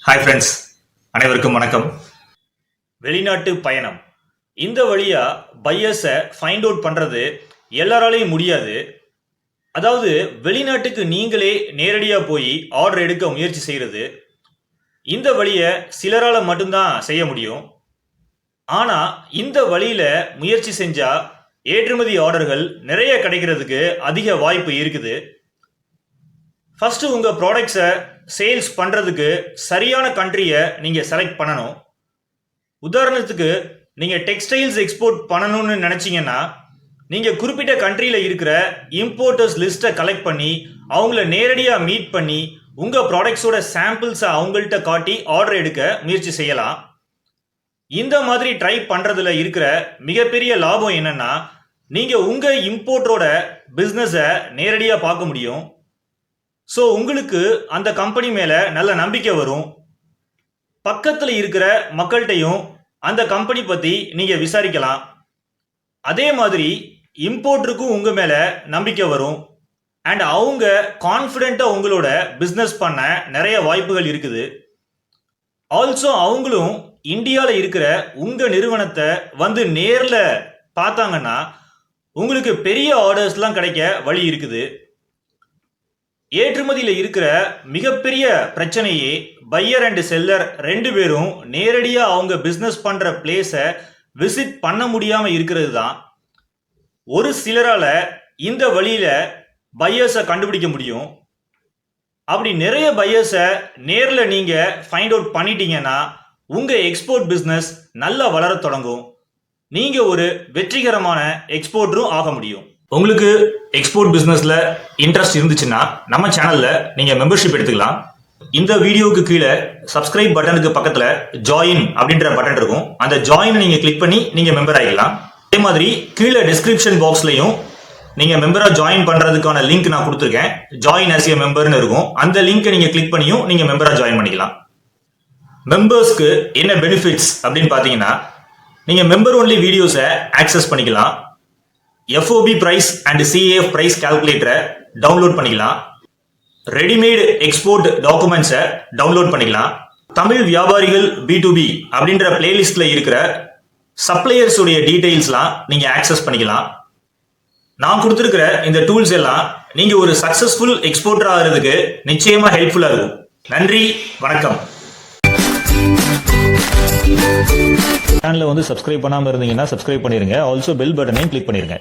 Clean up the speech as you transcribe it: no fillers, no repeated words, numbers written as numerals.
Hi friends, அனைவருக்கும் வணக்கம். வெளிநாட்டு பயணம் இந்த வழியா பையர்ஸை ஃபைண்ட் அவுட் பண்ணுறது எல்லாராலையும் முடியாது. அதாவது வெளிநாட்டுக்கு நீங்களே நேரடியாக போய் ஆர்டர் எடுக்க முயற்சி செய்கிறது இந்த வழியை சிலரால் மட்டும்தான் செய்ய முடியும். ஆனால் இந்த வழியில் முயற்சி செஞ்சால் ஏற்றுமதி ஆர்டர்கள் நிறைய கிடைக்கிறதுக்கு அதிக வாய்ப்பு இருக்குது. ஃபஸ்ட்டு உங்கள் ப்ராடக்ட்ஸை சேல்ஸ் பண்ணுறதுக்கு சரியான கண்ட்ரியை நீங்கள் செலக்ட் பண்ணணும். உதாரணத்துக்கு நீங்கள் டெக்ஸ்டைல்ஸ் எக்ஸ்போர்ட் பண்ணணும்னு நினச்சிங்கன்னா நீங்கள் குறிப்பிட்ட கண்ட்ரியில் இருக்கிற இம்போர்ட்டர்ஸ் லிஸ்ட்டை கலெக்ட் பண்ணி அவங்கள நேரடியாக மீட் பண்ணி உங்கள் ப்ராடக்ட்ஸோட சாம்பிள்ஸை அவங்கள்ட்ட காட்டி ஆர்டர் எடுக்க முயற்சி செய்யலாம். இந்த மாதிரி ட்ரை பண்ணுறதுல இருக்கிற மிகப்பெரிய லாபம் என்னென்னா நீங்கள் உங்கள் இம்போர்ட்டரோட பிஸ்னஸை நேரடியாக பார்க்க முடியும். ஸோ உங்களுக்கு அந்த கம்பெனி மேலே நல்ல நம்பிக்கை வரும். பக்கத்தில் இருக்கிற மக்கள்கிட்டையும் அந்த கம்பெனி பற்றி நீங்கள் விசாரிக்கலாம். அதே மாதிரி இம்போர்ட்டருக்கும் உங்கள் மேலே நம்பிக்கை வரும். அண்ட் அவங்க கான்ஃபிடென்ட்டாக உங்களோட பிஸ்னஸ் பண்ண நிறைய வாய்ப்புகள் இருக்குது. ஆல்சோ அவங்களும் இந்தியாவில் இருக்கிற உங்கள் நிறுவனத்தை வந்து நேரில் பார்த்தாங்கன்னா உங்களுக்கு பெரிய ஆர்டர்ஸ்லாம் கிடைக்க வழி இருக்குது. ஏற்றுமதியில் இருக்கிற மிகப்பெரிய பிரச்சனையே பையர் அண்ட் செல்லர் ரெண்டு பேரும் நேரடியாக அவங்க பிஸ்னஸ் பண்ணுற பிளேஸை விசிட் பண்ண முடியாமல் இருக்கிறது தான். ஒரு சிலரால் இந்த வழியில் பையர்ஸை கண்டுபிடிக்க முடியும். அப்படி நிறைய பையர்ஸை நேரில் நீங்கள் ஃபைண்ட் அவுட் பண்ணிட்டீங்கன்னா உங்கள் எக்ஸ்போர்ட் பிஸ்னஸ் நல்லா வளர தொடங்கும். நீங்கள் ஒரு வெற்றிகரமான எக்ஸ்போர்ட்டரும் ஆக முடியும். உங்களுக்கு எக்ஸ்போர்ட் பிஸ்னஸில் இன்ட்ரெஸ்ட் இருந்துச்சுன்னா நம்ம சேனலில் நீங்கள் மெம்பர்ஷிப் எடுத்துக்கலாம். இந்த வீடியோவுக்கு கீழே சப்ஸ்கிரைப் பட்டனுக்கு பக்கத்தில் ஜாயின் அப்படின்ற பட்டன் இருக்கும். அந்த ஜாயினை நீங்கள் கிளிக் பண்ணி நீங்கள் மெம்பர் ஆகிக்கலாம். அதே மாதிரி கீழே டிஸ்கிரிப்ஷன் பாக்ஸ்லையும் நீங்கள் மெம்பராக ஜாயின் பண்ணுறதுக்கான லிங்க் நான் கொடுத்துருக்கேன். ஜாயின் ஆஸ் ஏ மெம்பர்னு இருக்கும். அந்த லிங்க்கை நீங்கள் கிளிக் பண்ணியும் நீங்கள் மெம்பராக ஜாயின் பண்ணிக்கலாம். மெம்பர்ஸ்க்கு என்ன பெனிஃபிட்ஸ் அப்படின்னு பார்த்தீங்கன்னா நீங்கள் மெம்பர் ஒன்லி வீடியோஸை ஆக்சஸ் பண்ணிக்கலாம். FOB price and CAF price கால்குலேட்டரை டவுன்லோட் பண்ணிக்கலாம். ரெடிமேடு எக்ஸ்போர்ட் டாக்குமெண்ட்ஸை டவுன்லோட் பண்ணிக்கலாம். தமிழ் வியாபாரிகள் B2B அப்படின்ற பிளேலிஸ்ட்ல இருக்கிற சப்ளையர்ஸ் உடைய டீடைல்ஸ்லாம் நீங்க ஆக்சஸ் பண்ணிக்கலாம். நான் கொடுத்துருக்கிற இந்த டூல்ஸ் எல்லாம் நீங்க ஒரு சக்சஸ்ஃபுல் எக்ஸ்போர்ட்டர் ஆகிறதுக்கு நிச்சயமா ஹெல்ப்ஃபுல்லா இருக்கும். நன்றி, வணக்கம். சேனலை வந்து சப்ஸ்கிரைப் பண்ணாமல் இருந்தீங்கன்னா சப்ஸ்கிரைப் பண்ணிருங்க. ஆல்சோ பெல் பட்டனையும் கிளிக் பண்ணிருங்க.